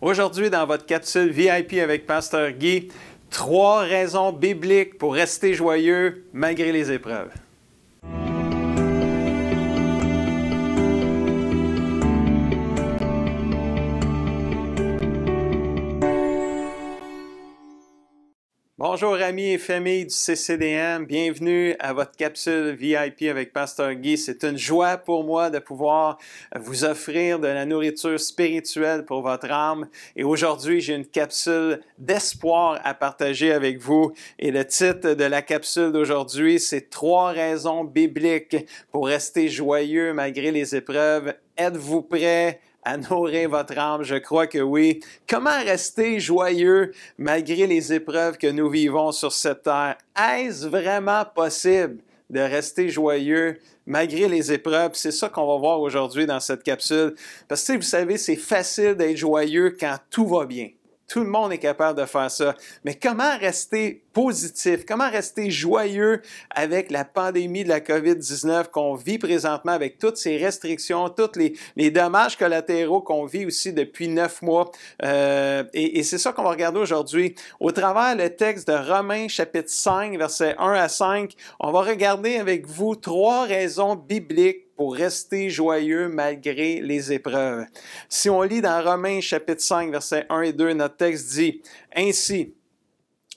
Aujourd'hui, dans votre capsule VIP avec Pasteur Guy, 3 raisons bibliques pour rester joyeux malgré les épreuves. Bonjour amis et familles du CCDM, bienvenue à votre capsule VIP avec Pasteur Guy. C'est une joie pour moi de pouvoir vous offrir de la nourriture spirituelle pour votre âme. Et aujourd'hui, j'ai une capsule d'espoir à partager avec vous. Et le titre de la capsule d'aujourd'hui, c'est 3 raisons bibliques pour rester joyeux malgré les épreuves. Êtes-vous prêts à nourrir votre âme? Je crois que oui. Comment rester joyeux malgré les épreuves que nous vivons sur cette terre? Est-ce vraiment possible de rester joyeux malgré les épreuves? C'est ça qu'on va voir aujourd'hui dans cette capsule. Parce que vous savez, c'est facile d'être joyeux quand tout va bien. Tout le monde est capable de faire ça. Mais comment rester positif? Comment rester joyeux avec la pandémie de la COVID-19 qu'on vit présentement avec toutes ces restrictions, tous les dommages collatéraux qu'on vit aussi depuis 9 mois? Et c'est ça qu'on va regarder aujourd'hui. Au travers le texte de Romains chapitre 5, versets 1 à 5, on va regarder avec vous 3 raisons bibliques pour rester joyeux malgré les épreuves. Si on lit dans Romains chapitre 5, versets 1 et 2, notre texte dit « Ainsi,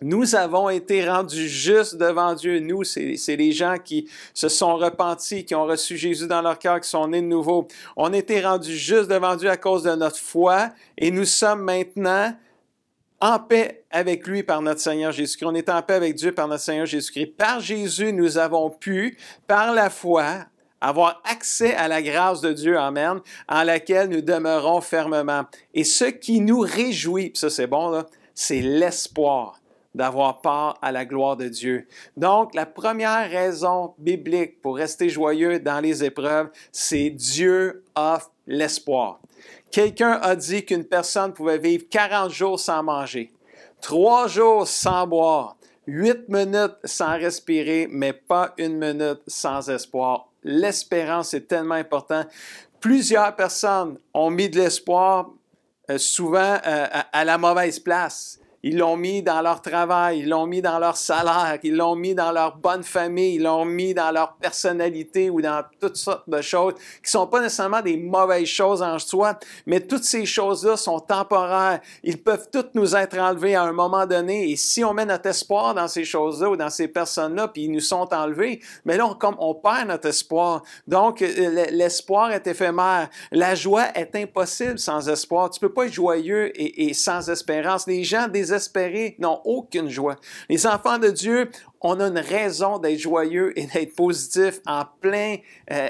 nous avons été rendus justes devant Dieu. » Nous, c'est les gens qui se sont repentis, qui ont reçu Jésus dans leur cœur, qui sont nés de nouveau. On a été rendus justes devant Dieu à cause de notre foi et nous sommes maintenant en paix avec lui par notre Seigneur Jésus-Christ. On est en paix avec Dieu par notre Seigneur Jésus-Christ. Par Jésus, nous avons pu, par la foi, avoir accès à la grâce de Dieu, amen, en laquelle nous demeurons fermement. Et ce qui nous réjouit, puis ça c'est bon, là, c'est l'espoir d'avoir part à la gloire de Dieu. Donc, la première raison biblique pour rester joyeux dans les épreuves, c'est Dieu offre l'espoir. Quelqu'un a dit qu'une personne pouvait vivre 40 jours sans manger, 3 jours sans boire, 8 minutes sans respirer, mais pas 1 minute sans espoir. L'espérance est tellement important. Plusieurs personnes ont mis de l'espoir souvent à la mauvaise place. Ils l'ont mis dans leur travail, ils l'ont mis dans leur salaire, ils l'ont mis dans leur bonne famille, ils l'ont mis dans leur personnalité ou dans toutes sortes de choses qui ne sont pas nécessairement des mauvaises choses en soi, mais toutes ces choses-là sont temporaires. Ils peuvent toutes nous être enlevées à un moment donné et si on met notre espoir dans ces choses-là ou dans ces personnes-là puis ils nous sont enlevés, mais là, on perd notre espoir. Donc, l'espoir est éphémère. La joie est impossible sans espoir. Tu ne peux pas être joyeux et sans espérance. Les gens désespérés n'ont aucune joie. Les enfants de Dieu, on a une raison d'être joyeux et d'être positif en plein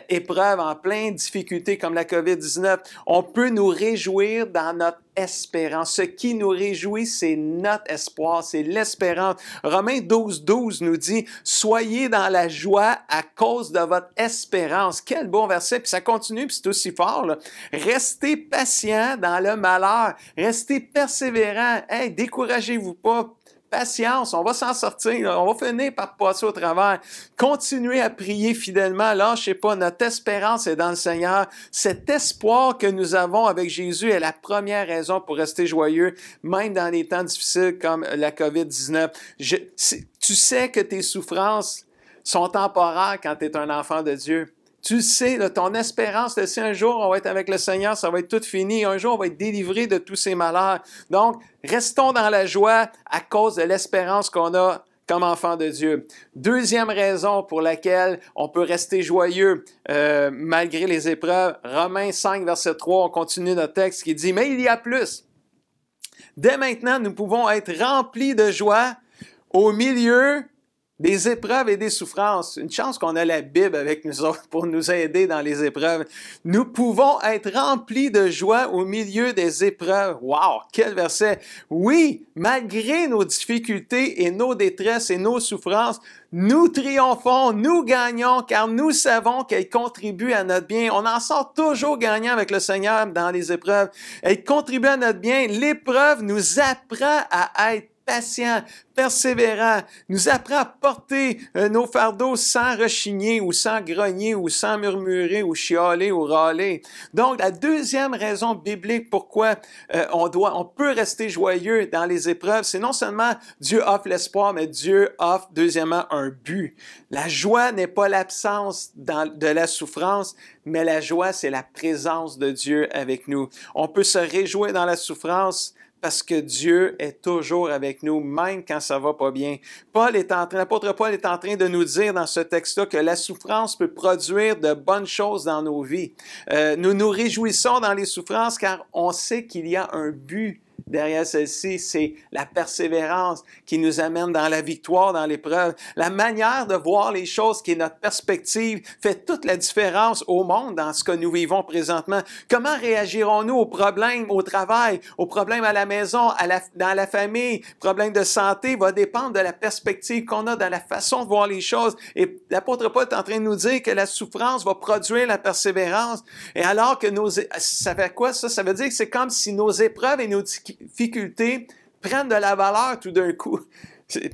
épreuve, en plein difficulté comme la COVID-19. On peut nous réjouir dans notre espérance. Ce qui nous réjouit, c'est notre espoir, c'est l'espérance. Romains 12, 12 nous dit « Soyez dans la joie à cause de votre espérance. » Quel bon verset, puis ça continue, puis c'est aussi fort, là. Restez patient dans le malheur, restez persévérant. Hey, découragez-vous pas. Patience, on va s'en sortir, là. On va finir par passer au travers. Continuez à prier fidèlement, lâchez pas, notre espérance est dans le Seigneur. Cet espoir que nous avons avec Jésus est la première raison pour rester joyeux, même dans les temps difficiles comme la COVID-19. Tu sais que tes souffrances sont temporaires quand tu es un enfant de Dieu. Tu sais, là, ton espérance, si un jour on va être avec le Seigneur, ça va être tout fini. Un jour, on va être délivré de tous ces malheurs. Donc, restons dans la joie à cause de l'espérance qu'on a comme enfant de Dieu. Deuxième raison pour laquelle on peut rester joyeux malgré les épreuves, Romains 5, verset 3, on continue notre texte qui dit « Mais il y a plus. Dès maintenant, nous pouvons être remplis de joie au milieu des épreuves et des souffrances. » Une chance qu'on a la Bible avec nous autres pour nous aider dans les épreuves. Nous pouvons être remplis de joie au milieu des épreuves. Wow! Quel verset! Oui, malgré nos difficultés et nos détresses et nos souffrances, nous triomphons, nous gagnons, car nous savons qu'elles contribuent à notre bien. On en sort toujours gagnant avec le Seigneur dans les épreuves. Elles contribuent à notre bien. L'épreuve nous apprend à être patient. persévérant, nous apprend à porter nos fardeaux sans rechigner ou sans grogner ou sans murmurer ou chialer ou râler. Donc, la deuxième raison biblique pourquoi on peut rester joyeux dans les épreuves, c'est non seulement Dieu offre l'espoir, mais Dieu offre deuxièmement un but. La joie n'est pas l'absence de la souffrance, mais la joie, c'est la présence de Dieu avec nous. On peut se réjouir dans la souffrance parce que Dieu est toujours avec nous, même quand ça va pas bien. L'apôtre Paul est en train de nous dire dans ce texte-là que la souffrance peut produire de bonnes choses dans nos vies. Nous nous réjouissons dans les souffrances car on sait qu'il y a un but derrière celle-ci, c'est la persévérance qui nous amène dans la victoire, dans l'épreuve. La manière de voir les choses, qui est notre perspective, fait toute la différence au monde dans ce que nous vivons présentement. Comment réagirons-nous aux problèmes au travail, aux problèmes à la maison, dans la famille, problèmes de santé, va dépendre de la perspective qu'on a, de la façon de voir les choses. Et l'apôtre Paul est en train de nous dire que la souffrance va produire la persévérance. Et alors que ça fait quoi ça? Ça veut dire que c'est comme si nos épreuves et nos difficultés prennent de la valeur tout d'un coup.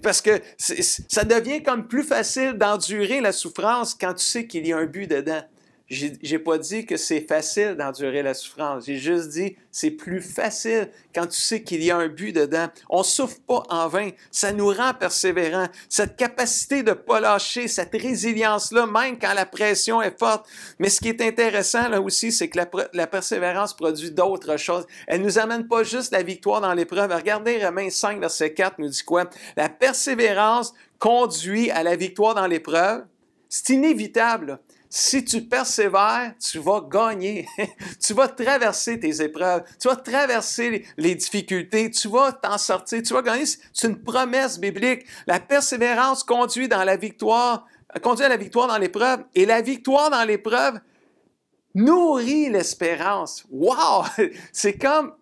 Parce que ça devient comme plus facile d'endurer la souffrance quand tu sais qu'il y a un but dedans. J'ai pas dit que c'est facile d'endurer la souffrance. J'ai juste dit c'est plus facile quand tu sais qu'il y a un but dedans. On souffre pas en vain. Ça nous rend persévérants. Cette capacité de pas lâcher, cette résilience-là, même quand la pression est forte. Mais ce qui est intéressant là aussi, c'est que la persévérance produit d'autres choses. Elle nous amène pas juste la victoire dans l'épreuve. Regardez Romains 5, verset 4 nous dit quoi? La persévérance conduit à la victoire dans l'épreuve. C'est inévitable, là. Si tu persévères, tu vas gagner. Tu vas traverser tes épreuves. Tu vas traverser les difficultés. Tu vas t'en sortir. Tu vas gagner. C'est une promesse biblique. La persévérance conduit à la victoire dans l'épreuve. Et la victoire dans l'épreuve nourrit l'espérance. Wow! C'est comme...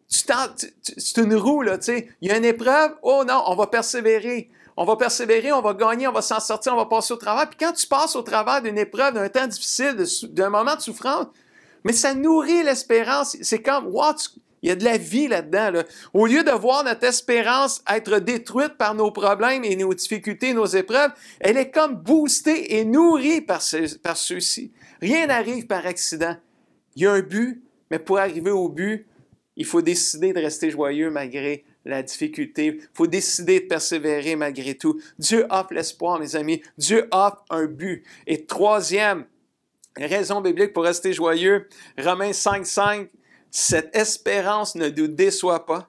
C'est une roue, là, tu sais. Il y a une épreuve. Oh non, on va persévérer. On va persévérer, on va gagner, on va s'en sortir, on va passer au travers. Puis quand tu passes au travers d'une épreuve, d'un temps difficile, d'un moment de souffrance, mais ça nourrit l'espérance. C'est comme, wow, il y a de la vie là-dedans. Là. Au lieu de voir notre espérance être détruite par nos problèmes et nos difficultés, nos épreuves, elle est comme boostée et nourrie par ceux-ci. Rien n'arrive par accident. Il y a un but, mais pour arriver au but, il faut décider de rester joyeux malgré la difficulté. Il faut décider de persévérer malgré tout. Dieu offre l'espoir, mes amis. Dieu offre un but. Et troisième raison biblique pour rester joyeux, Romains 5:5, cette espérance ne nous déçoit pas,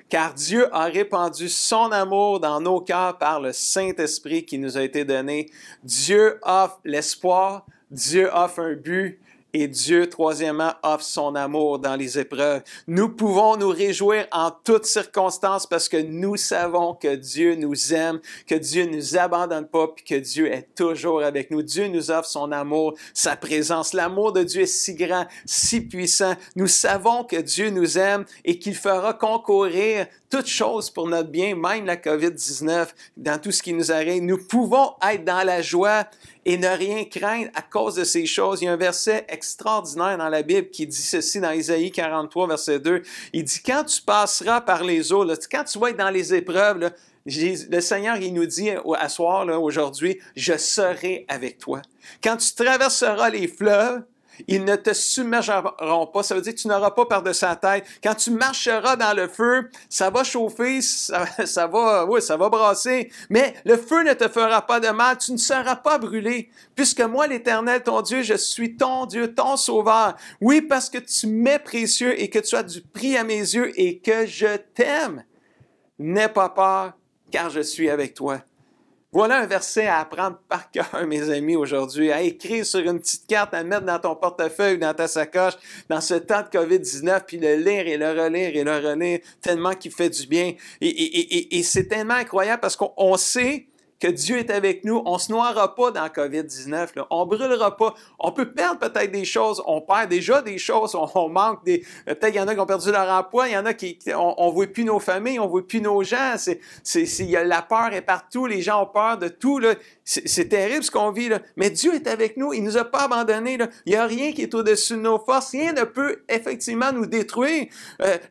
car Dieu a répandu son amour dans nos cœurs par le Saint-Esprit qui nous a été donné. Dieu offre l'espoir, Dieu offre un but, et Dieu, troisièmement, offre son amour dans les épreuves. Nous pouvons nous réjouir en toutes circonstances parce que nous savons que Dieu nous aime, que Dieu ne nous abandonne pas, puis que Dieu est toujours avec nous. Dieu nous offre son amour, sa présence. L'amour de Dieu est si grand, si puissant. Nous savons que Dieu nous aime et qu'il fera concourir toutes choses pour notre bien, même la COVID-19, dans tout ce qui nous arrive. Nous pouvons être dans la joie et ne rien craindre à cause de ces choses. Il y a un verset extraordinaire dans la Bible qui dit ceci dans Isaïe 43, verset 2. Il dit, quand tu passeras par les eaux, là, quand tu vas être dans les épreuves, là, le Seigneur, il nous dit à soir, là, aujourd'hui, je serai avec toi. Quand tu traverseras les fleuves, ils ne te submergeront pas. Ça veut dire que tu n'auras pas par-dessus la tête. Quand tu marcheras dans le feu, ça va chauffer, ça va brasser. Mais le feu ne te fera pas de mal. Tu ne seras pas brûlé. Puisque moi, l'Éternel, ton Dieu, je suis ton Dieu, ton Sauveur. Oui, parce que tu m'es précieux et que tu as du prix à mes yeux et que je t'aime. N'aie pas peur, car je suis avec toi. Voilà un verset à apprendre par cœur, mes amis, aujourd'hui, à écrire sur une petite carte, à mettre dans ton portefeuille ou dans ta sacoche, dans ce temps de COVID-19, puis le lire et le relire, tellement qu'il fait du bien. Et c'est tellement incroyable parce qu'on sait que Dieu est avec nous. On ne se noiera pas dans COVID-19. Là. On ne brûlera pas. On peut perdre peut-être des choses. On perd déjà des choses. On manque des... Peut-être qu'il y en a qui ont perdu leur emploi. Il y en a qui... On ne voit plus nos familles. On ne voit plus nos gens. La peur est partout. Les gens ont peur de tout. Là. C'est terrible ce qu'on vit. Là. Mais Dieu est avec nous. Il ne nous a pas abandonnés. Là. Il n'y a rien qui est au-dessus de nos forces. Rien ne peut effectivement nous détruire.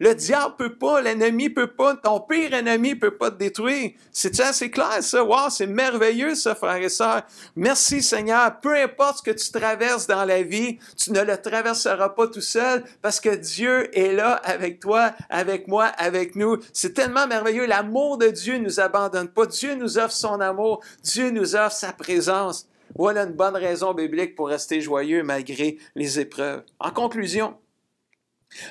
Le diable ne peut pas. L'ennemi ne peut pas. Ton pire ennemi ne peut pas te détruire. C'est assez clair, ça. Wow, c'est merveilleux, ça, frères et sœurs. Merci, Seigneur. Peu importe ce que tu traverses dans la vie, tu ne le traverseras pas tout seul parce que Dieu est là avec toi, avec moi, avec nous. C'est tellement merveilleux. L'amour de Dieu ne nous abandonne pas. Dieu nous offre son amour. Dieu nous offre sa présence. Voilà une bonne raison biblique pour rester joyeux malgré les épreuves. En conclusion,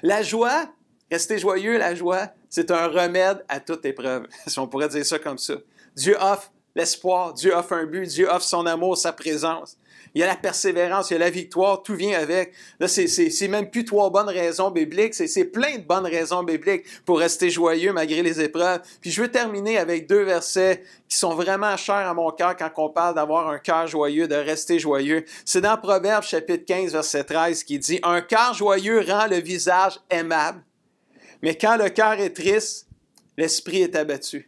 la joie, rester joyeux, la joie, c'est un remède à toute épreuve. Si on pourrait dire ça comme ça. Dieu offre l'espoir, Dieu offre un but, Dieu offre son amour, sa présence. Il y a la persévérance, il y a la victoire, tout vient avec. Là, c'est même plus 3 bonnes raisons bibliques, c'est plein de bonnes raisons bibliques pour rester joyeux malgré les épreuves. Puis je veux terminer avec 2 versets qui sont vraiment chers à mon cœur quand on parle d'avoir un cœur joyeux, de rester joyeux. C'est dans Proverbes chapitre 15, verset 13 qui dit « Un cœur joyeux rend le visage aimable, mais quand le cœur est triste, l'esprit est abattu. »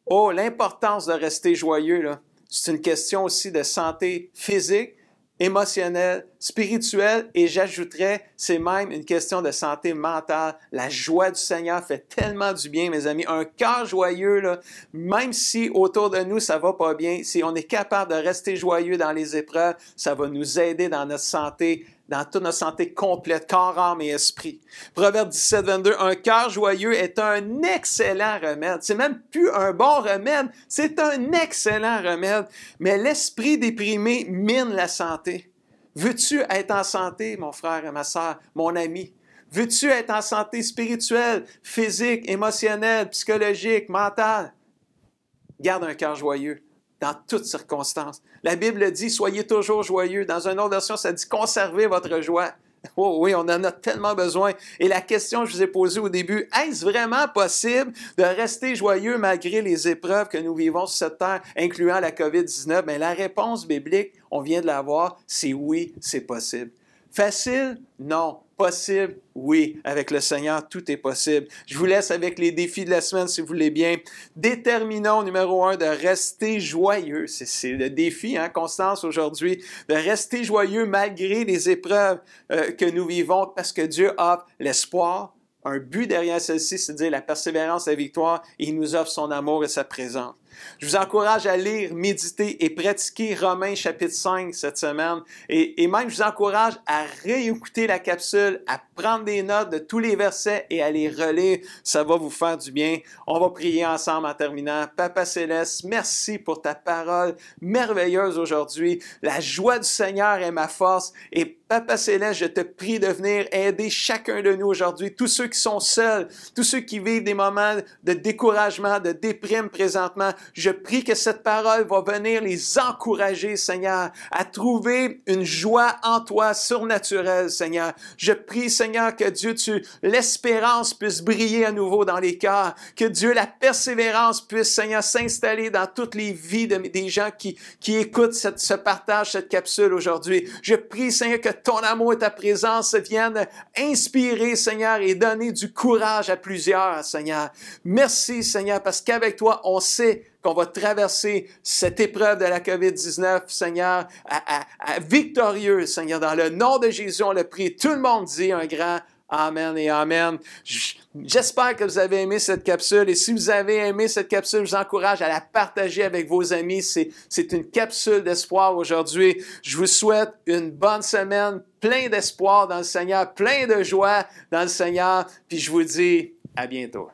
Oh, l'importance de rester joyeux, là. C'est une question aussi de santé physique, émotionnelle, spirituelle et j'ajouterais, c'est même une question de santé mentale. La joie du Seigneur fait tellement du bien, mes amis. Un cœur joyeux, là, même si autour de nous, ça va pas bien, si on est capable de rester joyeux dans les épreuves, ça va nous aider dans notre santé, dans toute notre santé complète, corps, âme et esprit. Proverbe 17, 22, un cœur joyeux est un excellent remède. C'est même plus un bon remède, c'est un excellent remède. Mais l'esprit déprimé mine la santé. Veux-tu être en santé, mon frère et ma sœur, mon ami? Veux-tu être en santé spirituelle, physique, émotionnelle, psychologique, mentale? Garde un cœur joyeux dans toutes circonstances. La Bible dit, soyez toujours joyeux. Dans une autre version, ça dit, conservez votre joie. Oh oui, on en a tellement besoin. Et la question que je vous ai posée au début, est-ce vraiment possible de rester joyeux malgré les épreuves que nous vivons sur cette terre, incluant la COVID-19? Bien, la réponse biblique, on vient de l'avoir, c'est oui, c'est possible. Facile? Non. Possible? Oui. Avec le Seigneur, tout est possible. Je vous laisse avec les défis de la semaine, si vous voulez bien. Déterminons, numéro 1, de rester joyeux. C'est le défi, hein, Constance, aujourd'hui, de rester joyeux malgré les épreuves que nous vivons, parce que Dieu offre l'espoir, un but derrière celle-ci, c'est-à-dire la persévérance, la victoire, et il nous offre son amour et sa présence. Je vous encourage à lire, méditer et pratiquer Romains chapitre 5 cette semaine. Et même, je vous encourage à réécouter la capsule, à prendre des notes de tous les versets et à les relire. Ça va vous faire du bien. On va prier ensemble en terminant. Papa Céleste, merci pour ta parole merveilleuse aujourd'hui. La joie du Seigneur est ma force. Et Papa Céleste, je te prie de venir aider chacun de nous aujourd'hui, tous ceux qui sont seuls, tous ceux qui vivent des moments de découragement, de déprime présentement. Je prie que cette parole va venir les encourager, Seigneur, à trouver une joie en toi surnaturelle, Seigneur. Je prie, Seigneur, que Dieu, l'espérance puisse briller à nouveau dans les cœurs, que Dieu, la persévérance puisse, Seigneur, s'installer dans toutes les vies des gens qui écoutent ce partage, cette capsule aujourd'hui. Je prie, Seigneur, que ton amour et ta présence viennent inspirer, Seigneur, et donner du courage à plusieurs, Seigneur. Merci, Seigneur, parce qu'avec toi, on sait qu'on va traverser cette épreuve de la COVID-19, Seigneur, victorieux, Seigneur. Dans le nom de Jésus, on le prie. Tout le monde dit un grand Amen et Amen. J'espère que vous avez aimé cette capsule et si vous avez aimé cette capsule, je vous encourage à la partager avec vos amis. C'est une capsule d'espoir aujourd'hui. Je vous souhaite une bonne semaine, plein d'espoir dans le Seigneur, plein de joie dans le Seigneur. Puis je vous dis à bientôt.